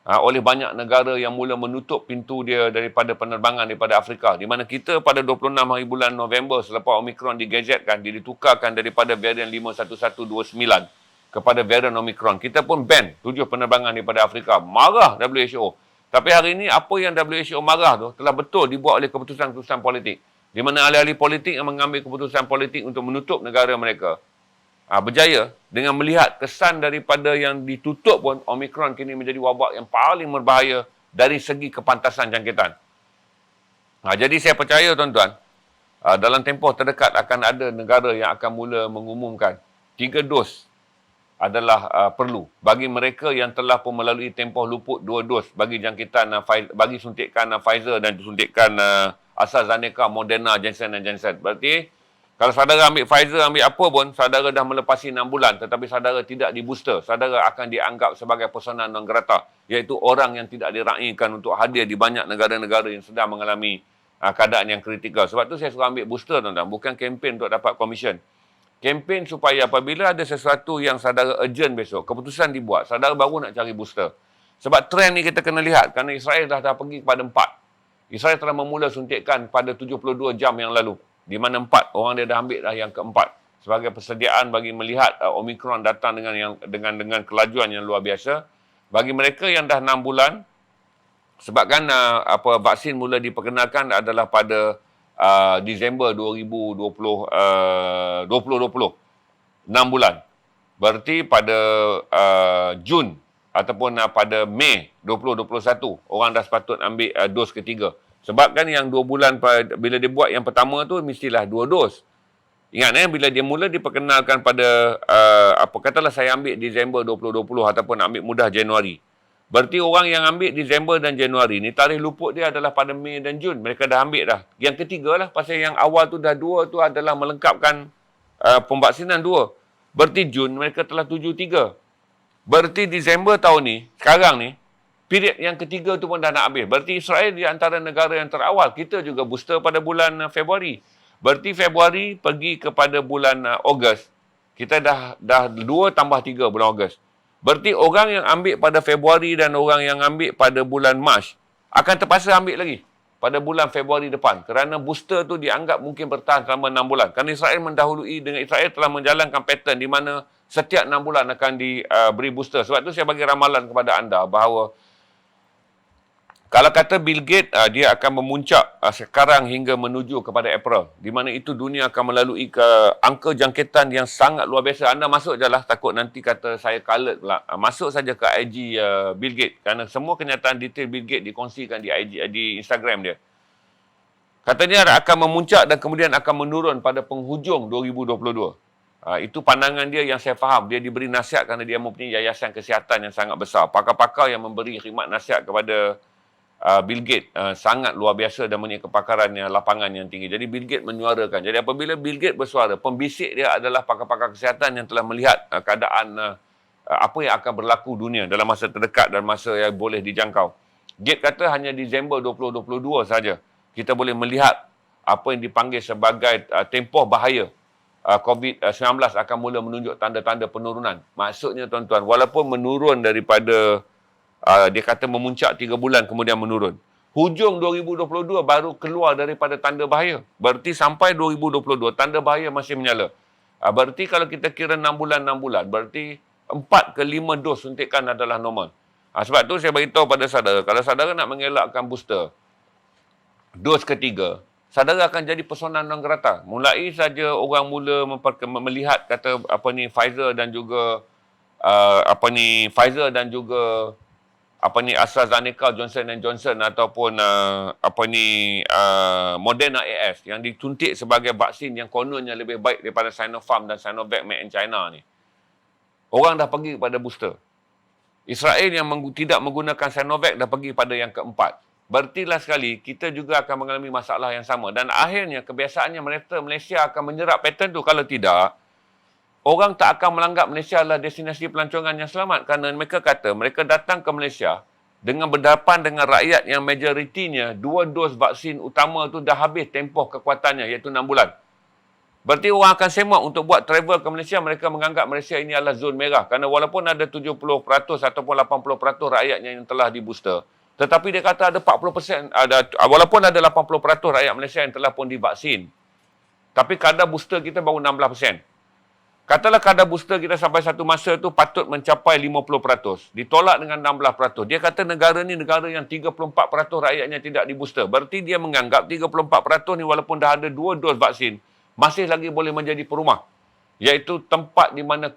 oleh banyak negara yang mula menutup pintu dia daripada penerbangan daripada Afrika. Di mana kita pada 26 hari bulan November selepas Omicron digazetkan, ditukarkan daripada varian 51129 kepada varian Omicron. Kita pun ban 7 penerbangan daripada Afrika. Marah WHO. Tapi hari ini apa yang WHO marah tu telah betul dibuat oleh keputusan-keputusan politik. Di mana ahli-ahli politik yang mengambil keputusan politik untuk menutup negara mereka berjaya dengan melihat kesan daripada yang ditutup pun Omicron kini menjadi wabak yang paling berbahaya dari segi kepantasan jangkitan. Jadi saya percaya tuan-tuan, dalam tempoh terdekat akan ada negara yang akan mula mengumumkan 3 dos adalah perlu bagi mereka yang telah pun melalui tempoh luput 2 dos bagi jangkitan bagi suntikan Pfizer dan suntikan AstraZeneca, Moderna, Johnson & Johnson. Berarti kalau saudara ambil Pfizer, ambil apa pun, saudara dah melepasi 6 bulan tetapi saudara tidak di booster, saudara akan dianggap sebagai persona non grata, iaitu orang yang tidak diraihkan untuk hadir di banyak negara-negara yang sedang mengalami keadaan yang kritikal. Sebab tu saya suruh ambil booster tuan-tuan, bukan kempen untuk dapat komisen. Kempen supaya apabila ada sesuatu yang saudara urgent besok, keputusan dibuat, saudara baru nak cari booster. Sebab trend ni kita kena lihat, kerana Israel dah pergi kepada 4. Israel telah memula suntikan pada 72 jam yang lalu. Di mana 4 orang dia dah ambil dah yang keempat sebagai persediaan bagi melihat Omicron datang dengan kelajuan yang luar biasa. Bagi mereka yang dah 6 bulan, sebabkan vaksin mula diperkenalkan adalah pada Disember 2020, 6 bulan. Berarti pada Jun ataupun pada Mei 2021 orang dah sepatut ambil dos ketiga. Sebab kan yang 2 bulan bila dia buat yang pertama tu mestilah 2 dos. Ingat bila dia mula diperkenalkan pada katalah saya ambil Disember 2020 ataupun ambil mudah Januari. Berarti orang yang ambil Disember dan Januari ni tarikh luput dia adalah pada Mei dan Jun. Mereka dah ambil dah. Yang ketiga lah pasal yang awal tu dah 2 tu adalah melengkapkan pemvaksinan 2. Berarti Jun mereka telah tuju 3. Berarti Disember tahun ni, sekarang ni period yang ketiga tu pun dah nak habis. Berarti Israel di antara negara yang terawal. Kita juga booster pada bulan Februari. Berarti Februari pergi kepada bulan Ogos. Kita dah 2 tambah 3 bulan Ogos. Berarti orang yang ambil pada Februari dan orang yang ambil pada bulan Mac akan terpaksa ambil lagi pada bulan Februari depan. Kerana booster tu dianggap mungkin bertahan selama 6 bulan. Kerana Israel mendahului dengan Israel telah menjalankan pattern di mana setiap 6 bulan akan diberi booster. Sebab tu saya bagi ramalan kepada anda bahawa kalau kata Bill Gates, dia akan memuncak sekarang hingga menuju kepada April. Di mana itu dunia akan melalui ke angka jangkitan yang sangat luar biasa. Anda masuk je lah, takut nanti kata saya colored pula. Masuk saja ke IG Bill Gates. Kerana semua kenyataan detail Bill Gates dikongsikan di di Instagram dia. Katanya akan memuncak dan kemudian akan menurun pada penghujung 2022. Itu pandangan dia yang saya faham. Dia diberi nasihat kerana dia mempunyai yayasan kesihatan yang sangat besar. Pakar-pakar yang memberi khidmat nasihat kepada Bill Gates sangat luar biasa dan mempunyai kepakaran lapangan yang tinggi. Jadi Bill Gates menyuarakan. Jadi apabila Bill Gates bersuara, pembisik dia adalah pakar-pakar kesihatan yang telah melihat keadaan apa yang akan berlaku dunia dalam masa terdekat dan masa yang boleh dijangkau. Gates kata hanya Disember 2022 saja kita boleh melihat apa yang dipanggil sebagai tempoh bahaya COVID-19 akan mula menunjuk tanda-tanda penurunan. Maksudnya tuan-tuan, walaupun menurun daripada dia kata memuncak 3 bulan kemudian menurun. Hujung 2022 baru keluar daripada tanda bahaya. Berarti sampai 2022 tanda bahaya masih menyala. Berarti kalau kita kira 6 bulan, berarti 4 ke 5 dos suntikan adalah normal. Sebab tu saya beritahu pada saudara, kalau saudara nak mengelakkan booster, dos ketiga, saudara akan jadi persona non grata. Mulai saja orang mula melihat kata Pfizer dan juga Pfizer dan juga AstraZeneca, Johnson Johnson ataupun Moderna AS yang disuntik sebagai vaksin yang kononnya lebih baik daripada Sinopharm dan Sinovac made in China ni. Orang dah pergi kepada booster. Israel yang tidak menggunakan Sinovac dah pergi pada yang keempat. Berartilah sekali, kita juga akan mengalami masalah yang sama. Dan akhirnya, kebiasaannya Malaysia akan menyerap pattern tu. Kalau tidak, orang tak akan menganggap Malaysia adalah destinasi pelancongan yang selamat. Kerana mereka kata, mereka datang ke Malaysia dengan berdepan dengan rakyat yang majoritinya 2 dos vaksin utama tu dah habis tempoh kekuatannya, iaitu 6 bulan. Berarti orang akan semak untuk buat travel ke Malaysia, mereka menganggap Malaysia ini adalah zon merah. Kerana walaupun ada 70% ataupun 80% rakyatnya yang telah di booster, tetapi dia kata ada 40%, walaupun ada 80% rakyat Malaysia yang telah pun divaksin, tapi kadar booster kita baru 16%. Katalah kadar booster kita sampai satu masa tu patut mencapai 50%. Ditolak dengan 16%. Dia kata negara ni negara yang 34% rakyatnya tidak di booster. Berarti dia menganggap 34% ni walaupun dah ada 2 dos vaksin, masih lagi boleh menjadi perumah. Iaitu tempat di mana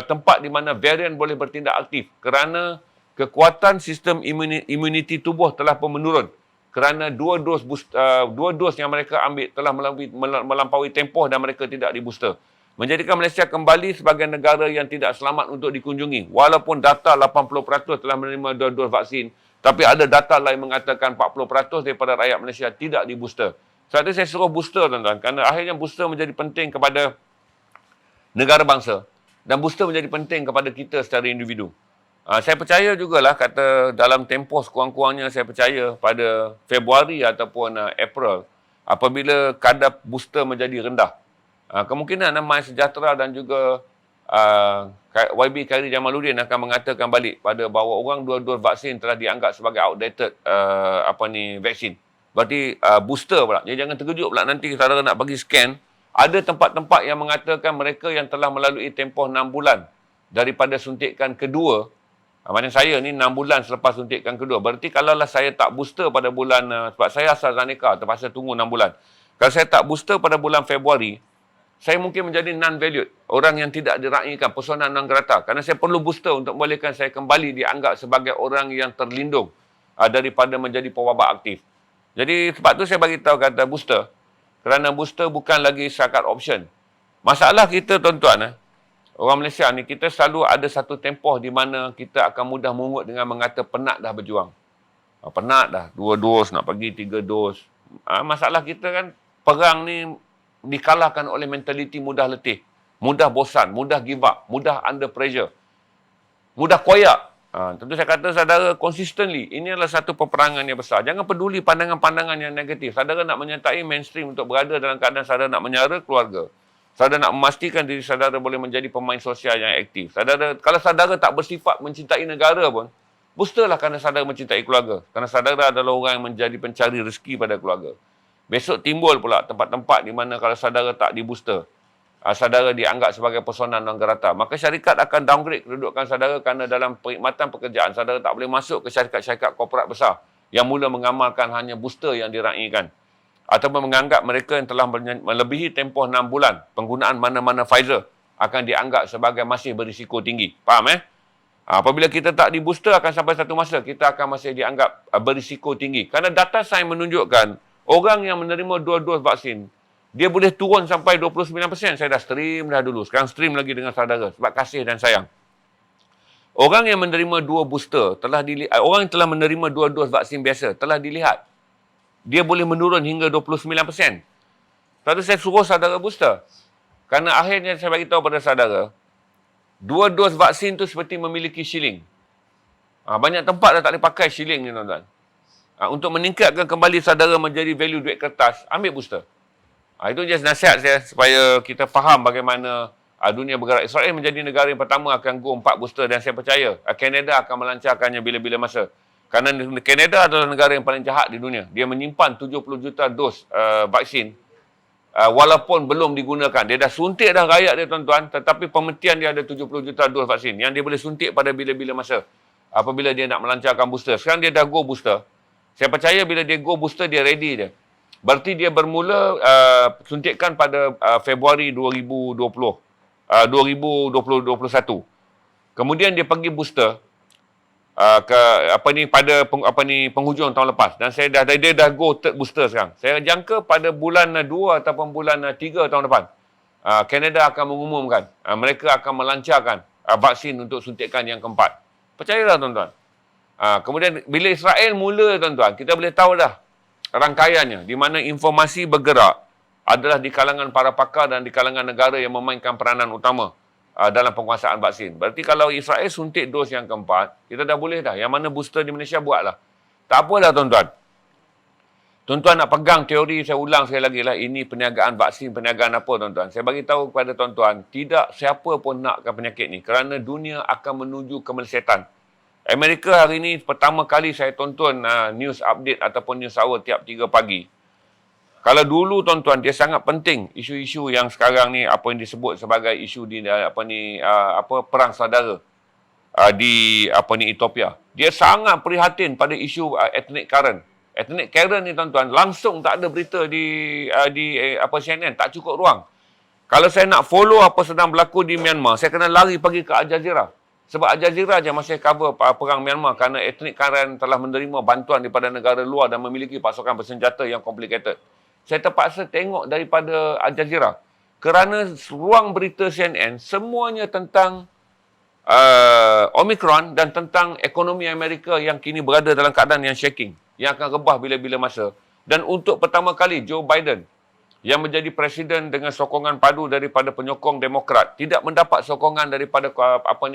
tempat di mana varian boleh bertindak aktif. Kerana kekuatan sistem imuniti tubuh telah pun menurun. Kerana 2 dos yang mereka ambil telah melampaui tempoh dan mereka tidak di booster. Menjadikan Malaysia kembali sebagai negara yang tidak selamat untuk dikunjungi. Walaupun data 80% telah menerima 2 dos vaksin, tapi ada data lain mengatakan 40% daripada rakyat Malaysia tidak di booster. Sebab itu saya suruh booster, tuan-tuan. Kerana akhirnya booster menjadi penting kepada negara bangsa. Dan booster menjadi penting kepada kita secara individu. Saya percaya jugalah, kata dalam tempoh sekurang-kurangnya, saya percaya pada Februari ataupun April, apabila kadar booster menjadi rendah, kemungkinan My Sejahtera dan juga YB Khairi Jamaluddin akan mengatakan balik pada bahawa orang 2 dos vaksin telah dianggap sebagai outdated vaksin. Berarti booster pula. Jadi jangan terkejut pula nanti saudara nak pergi scan. Ada tempat-tempat yang mengatakan mereka yang telah melalui tempoh 6 bulan daripada suntikan kedua. Macam saya ni 6 bulan selepas suntikan kedua. Berarti kalaulah saya tak booster pada bulan, sebab saya AstraZeneca, terpaksa tunggu 6 bulan. Kalau saya tak booster pada bulan Februari, saya mungkin menjadi non-valued. Orang yang tidak diraihkan, persona non grata. Kerana saya perlu booster untuk membolehkan saya kembali dianggap sebagai orang yang terlindung daripada menjadi pewabak aktif. Jadi sebab tu saya bagi tahu kata booster. Kerana booster bukan lagi setakat option. Masalah kita tuan-tuan, orang Malaysia ni, kita selalu ada satu tempoh di mana kita akan mudah mungut dengan mengata penat dah berjuang. Penat dah, 2 dos nak pergi 3 dos. Masalah kita kan, perang ni dikalahkan oleh mentaliti mudah letih, mudah bosan, mudah give up, mudah under pressure, mudah koyak. Tentu saya kata saudara consistently, ini adalah satu peperangan yang besar. Jangan peduli pandangan-pandangan yang negatif. Saudara nak menyertai mainstream untuk berada dalam keadaan saudara nak menyara keluarga. Saudara nak memastikan diri saudara boleh menjadi pemain sosial yang aktif. Kalau saudara tak bersifat mencintai negara pun, boosterlah kerana saudara mencintai keluarga. Kerana saudara adalah orang yang menjadi pencari rezeki pada keluarga. Besok timbul pula tempat-tempat di mana kalau saudara tak di booster, saudara dianggap sebagai persona non grata. Maka syarikat akan downgrade kedudukan saudara kerana dalam perkhidmatan pekerjaan, saudara tak boleh masuk ke syarikat-syarikat korporat besar yang mula mengamalkan hanya booster yang diraihkan. Ataupun menganggap mereka yang telah melebihi tempoh 6 bulan penggunaan mana-mana Pfizer akan dianggap sebagai masih berisiko tinggi. Faham Apabila kita tak di booster, akan sampai satu masa kita akan masih dianggap berisiko tinggi. Kerana data sains menunjukkan orang yang menerima 2 dos vaksin, dia boleh turun sampai 29%. Saya dah stream dah dulu. Sekarang stream lagi dengan saudara. Sebab kasih dan sayang. Orang yang menerima 2 booster, orang yang telah menerima 2 dos vaksin biasa, telah dilihat, dia boleh menurun hingga 29%. Lepas tu saya suruh saudara booster. Kerana akhirnya saya bagi tahu pada saudara, 2 dos vaksin tu seperti memiliki shilling. Banyak tempat dah tak boleh pakai shilling ni, tuan-tuan. Untuk meningkatkan kembali saudara menjadi value duit kertas, ambil booster. Itu just nasihat saya supaya kita faham bagaimana dunia bergerak. Israel menjadi negara yang pertama akan go 4 booster dan saya percaya Kanada akan melancarkannya bila-bila masa. Kerana Kanada adalah negara yang paling jahat di dunia. Dia menyimpan 70 juta dos vaksin walaupun belum digunakan. Dia dah suntik dah rakyat dia, tuan-tuan, tetapi pemetian dia ada 70 juta dos vaksin yang dia boleh suntik pada bila-bila masa apabila dia nak melancarkan booster. Sekarang dia dah go booster. Saya percaya bila dia go booster, dia ready je. Berarti dia bermula suntikan pada Februari 2021. Kemudian dia pergi booster ke penghujung tahun lepas, dan dia dah go third booster sekarang. Saya jangka pada bulan 2 ataupun bulan 3 tahun depan Kanada akan mengumumkan mereka akan melancarkan vaksin untuk suntikan yang keempat. Percayalah tuan-tuan. Kemudian bila Israel mula tuan-tuan, kita boleh tahu dah rangkaiannya, di mana informasi bergerak adalah di kalangan para pakar dan di kalangan negara yang memainkan peranan utama dalam penguasaan vaksin. Berarti kalau Israel suntik dos yang keempat, kita dah boleh dah. Yang mana booster di Malaysia buatlah. Tak apalah tuan-tuan. Tuan-tuan nak pegang teori, saya ulang sekali lagi lah, ini perniagaan vaksin, perniagaan apa tuan-tuan. Saya bagi tahu kepada tuan-tuan, tidak siapa pun nakkan penyakit ni, kerana dunia akan menuju kemelesetan. Amerika hari ini pertama kali saya tonton news update ataupun news hour tiap 3 pagi. Kalau dulu tuan-tuan, dia sangat penting isu-isu yang sekarang ni apa yang disebut sebagai isu di perang saudara di Ethiopia. Dia sangat prihatin pada isu ethnic Karen. Ethnic Karen ni tuan-tuan langsung tak ada berita di CNN, tak cukup ruang. Kalau saya nak follow apa sedang berlaku di Myanmar, saya kena lari pergi ke Al Jazeera. Sebab Al Jazeera je masih cover perang Myanmar, kerana ethnic Karen telah menerima bantuan daripada negara luar dan memiliki pasukan bersenjata yang complicated. Saya terpaksa tengok daripada Al Jazeera. Kerana ruang berita CNN, semuanya tentang Omicron dan tentang ekonomi Amerika yang kini berada dalam keadaan yang shaking, yang akan rebah bila-bila masa. Dan untuk pertama kali, Joe Biden, yang menjadi presiden dengan sokongan padu daripada penyokong Demokrat, tidak mendapat sokongan daripada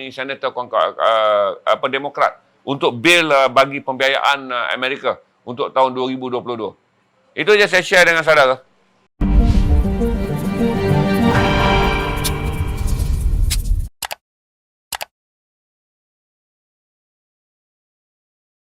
senator Demokrat untuk bil bagi pembiayaan Amerika untuk tahun 2022. Itu je saya share dengan saudara.